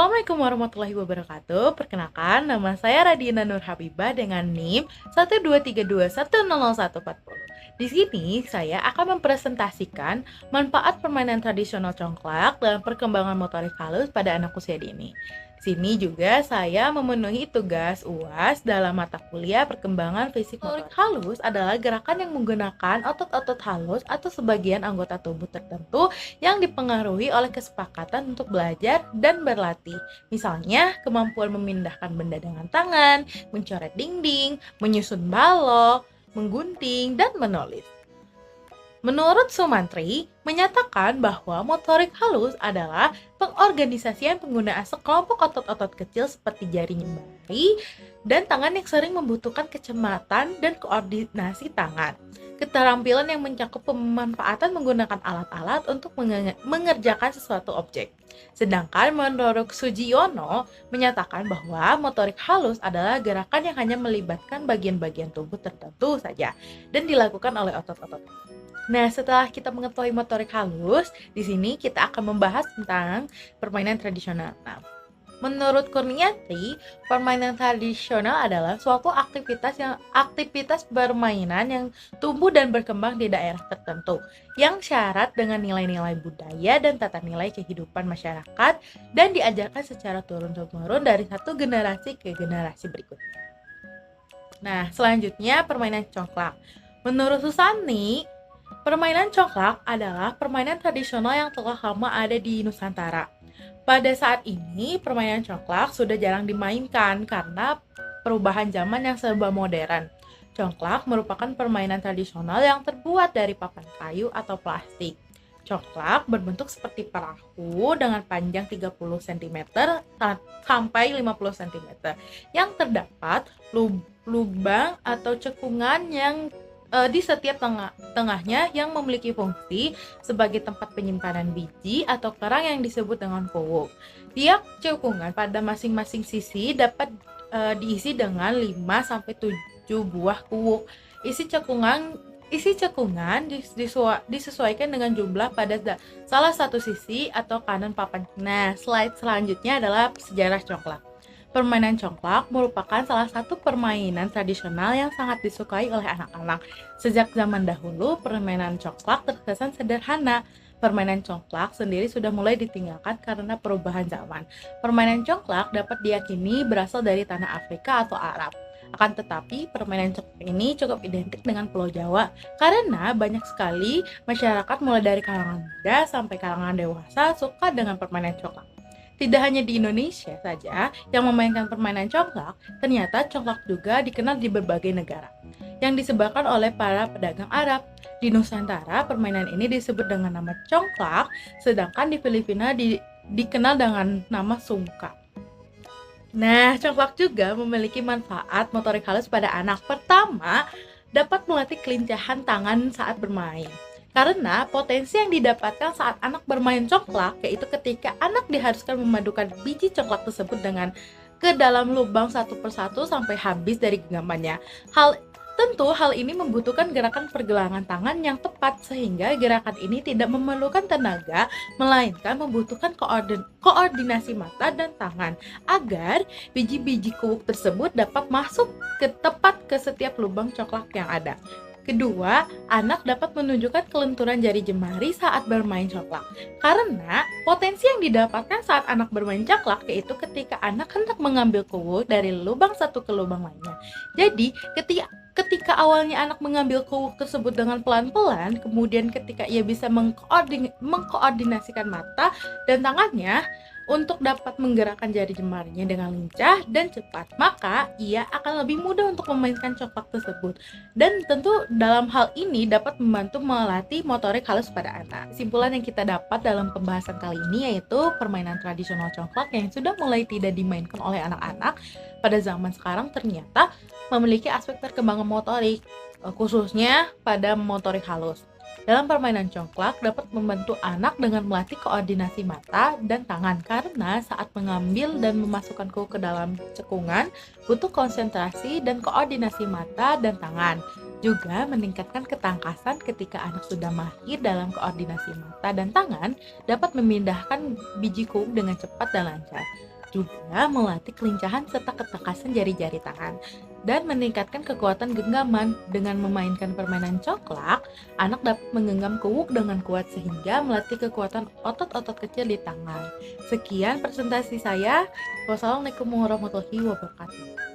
Assalamualaikum warahmatullahi wabarakatuh. Perkenalkan, nama saya Radina Nur Habibah dengan NIM 12321000140. Di sini saya akan mempresentasikan manfaat permainan tradisional congklak dalam perkembangan motorik halus pada anak usia dini. Di sini juga saya memenuhi tugas UAS dalam mata kuliah perkembangan fisik motorik halus adalah gerakan yang menggunakan otot-otot halus atau sebagian anggota tubuh tertentu yang dipengaruhi oleh kesepakatan untuk belajar dan berlatih. Misalnya, kemampuan memindahkan benda dengan tangan, mencoret dinding, menyusun balok, menggunting, dan menulis. Menurut Sumantri, menyatakan bahwa motorik halus adalah pengorganisasian penggunaan sekelompok otot-otot kecil seperti jari jemari dan tangan yang sering membutuhkan kecepatan dan koordinasi tangan. Keterampilan yang mencakup pemanfaatan menggunakan alat-alat untuk mengerjakan sesuatu objek. Sedangkan menurut Sujiono menyatakan bahwa motorik halus adalah gerakan yang hanya melibatkan bagian-bagian tubuh tertentu saja dan dilakukan oleh otot-otot. Nah, setelah kita mengetahui motorik halus, di sini kita akan membahas tentang permainan tradisional. Nah, menurut Kurniati, permainan tradisional adalah suatu aktivitas permainan yang tumbuh dan berkembang di daerah tertentu, yang syarat dengan nilai-nilai budaya dan tata nilai kehidupan masyarakat dan diajarkan secara turun-temurun dari satu generasi ke generasi berikutnya. Nah, selanjutnya permainan congklak. Menurut Susani, permainan congklak adalah permainan tradisional yang telah lama ada di Nusantara. Pada saat ini, permainan congklak sudah jarang dimainkan karena perubahan zaman yang serba modern. Congklak merupakan permainan tradisional yang terbuat dari papan kayu atau plastik. Congklak berbentuk seperti perahu dengan panjang 30 cm sampai 50 cm yang terdapat lubang atau cekungan yang di setiap tengahnya yang memiliki fungsi sebagai tempat penyimpanan biji atau kerang yang disebut dengan kuwuk. Tiap cekungan pada masing-masing sisi dapat diisi dengan 5-7 buah kuwuk. Isi cekungan disesuaikan dengan jumlah pada salah satu sisi atau kanan papan. Nah, slide selanjutnya adalah sejarah congklak. Permainan congklak merupakan salah satu permainan tradisional yang sangat disukai oleh anak-anak. Sejak zaman dahulu, permainan congklak terkesan sederhana. Permainan congklak sendiri sudah mulai ditinggalkan karena perubahan zaman. Permainan congklak dapat diyakini berasal dari tanah Afrika atau Arab. Akan tetapi, permainan congklak ini cukup identik dengan Pulau Jawa karena banyak sekali masyarakat mulai dari kalangan muda sampai kalangan dewasa suka dengan permainan congklak. Tidak hanya di Indonesia saja yang memainkan permainan congklak, ternyata congklak juga dikenal di berbagai negara, yang disebabkan oleh para pedagang Arab. Di Nusantara, permainan ini disebut dengan nama congklak, sedangkan di Filipina dikenal dengan nama sungka. Nah, congklak juga memiliki manfaat motorik halus pada anak. Pertama, dapat melatih kelincahan tangan saat bermain. Karena potensi yang didapatkan saat anak bermain congklak, yaitu ketika anak diharuskan memadukan biji congklak tersebut ke dalam lubang satu persatu sampai habis dari genggamannya. Tentu hal ini membutuhkan gerakan pergelangan tangan yang tepat sehingga gerakan ini tidak memerlukan tenaga, melainkan membutuhkan koordinasi mata dan tangan agar biji-biji kuwuk tersebut dapat masuk tepat ke setiap lubang congklak yang ada. Kedua, anak dapat menunjukkan kelenturan jari jemari saat bermain congklak. Karena potensi yang didapatkan saat anak bermain congklak yaitu ketika anak hendak mengambil kuwuk dari lubang satu ke lubang lainnya. Jadi, ketika awalnya anak mengambil kuwuk tersebut dengan pelan-pelan, kemudian ketika ia bisa mengkoordinasikan mata dan tangannya untuk dapat menggerakkan jari jemarinya dengan lincah dan cepat, maka ia akan lebih mudah untuk memainkan congklak tersebut. Dan tentu dalam hal ini dapat membantu melatih motorik halus pada anak. Kesimpulan yang kita dapat dalam pembahasan kali ini yaitu permainan tradisional congklak yang sudah mulai tidak dimainkan oleh anak-anak pada zaman sekarang ternyata memiliki aspek perkembangan motorik, khususnya pada motorik halus. Dalam permainan congklak dapat membantu anak dengan melatih koordinasi mata dan tangan karena saat mengambil dan memasukkan kuwuk ke dalam cekungan butuh konsentrasi dan koordinasi mata dan tangan. Juga meningkatkan ketangkasan ketika anak sudah mahir dalam koordinasi mata dan tangan dapat memindahkan biji kuwuk dengan cepat dan lancar. juga melatih kelincahan serta ketekasan jari-jari tangan, dan meningkatkan kekuatan genggaman. Dengan memainkan permainan congklak, anak dapat menggenggam kuuk dengan kuat sehingga melatih kekuatan otot-otot kecil di tangan. Sekian presentasi saya. Wassalamualaikum warahmatullahi wabarakatuh.